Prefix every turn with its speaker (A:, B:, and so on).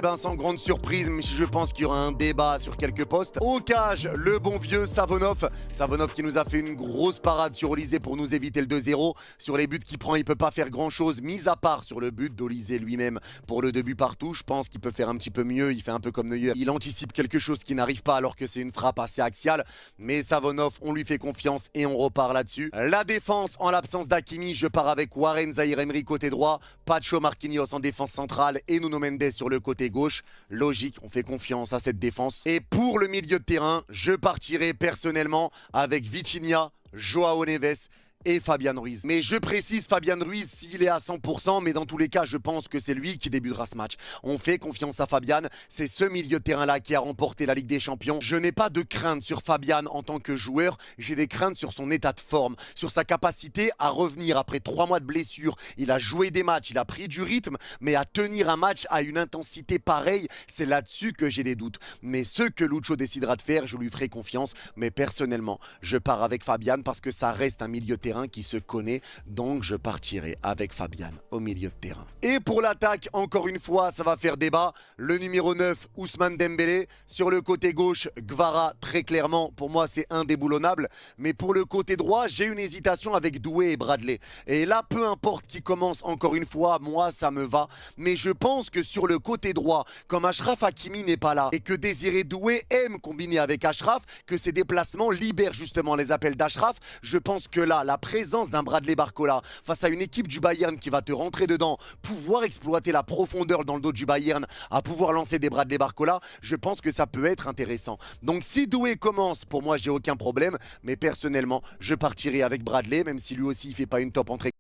A: Eh ben sans grande surprise, mais je pense qu'il y aura un débat sur quelques postes. Au cage, le bon vieux Savonov. Savonov qui nous a fait une grosse parade sur Olysée pour nous éviter le 2-0. Sur les buts qu'il prend, il peut pas faire grand chose, mis à part sur le but d'Olysée lui-même pour le 2 buts partout. Je pense qu'il peut faire un petit peu mieux, il fait un peu comme Neuer. Il anticipe quelque chose qui n'arrive pas alors que c'est une frappe assez axiale. Mais Savonov, on lui fait confiance et on repart là-dessus. La défense, en l'absence d'Hakimi, je pars avec Warren Zaïre-Emery côté droit, Pacho Marquinhos en défense centrale et Nuno Mendes sur le côté gauche. Logique, on fait confiance à cette défense. Et pour le milieu de terrain, je partirai personnellement avec Vitinha, Joao Neves et Fabian Ruiz. Mais je précise Fabian Ruiz s'il est à 100%, mais dans tous les cas, je pense que c'est lui qui débutera ce match. On fait confiance à Fabian, c'est ce milieu de terrain-là qui a remporté la Ligue des Champions. Je n'ai pas de crainte sur Fabian en tant que joueur, j'ai des craintes sur son état de forme, sur sa capacité à revenir après 3 mois de blessure. Il a joué des matchs, il a pris du rythme, mais à tenir un match à une intensité pareille, c'est là-dessus que j'ai des doutes. Mais ce que Lucho décidera de faire, je lui ferai confiance, mais personnellement, je pars avec Fabian parce que ça reste un milieu de terrain qui se connaît, donc je partirai avec Fabian au milieu de terrain. Et pour l'attaque, encore une fois, ça va faire débat. Le numéro 9, Ousmane Dembélé. Sur le côté gauche, Gvara, très clairement, pour moi, c'est indéboulonnable. Mais pour le côté droit, j'ai une hésitation avec Doué et Bradley. Et là, peu importe qui commence, encore une fois, moi, ça me va. Mais je pense que sur le côté droit, comme Achraf Hakimi n'est pas là, et que Désiré Doué aime combiner avec Achraf, que ses déplacements libèrent justement les appels d'Achraf, je pense que là, la présence d'un Bradley Barcola face à une équipe du Bayern qui va te rentrer dedans, pouvoir exploiter la profondeur dans le dos du Bayern, à pouvoir lancer des Bradley Barcola, je pense que ça peut être intéressant. Donc si Doué commence, pour moi j'ai aucun problème, mais personnellement je partirai avec Bradley, même si lui aussi il fait pas une top entrée.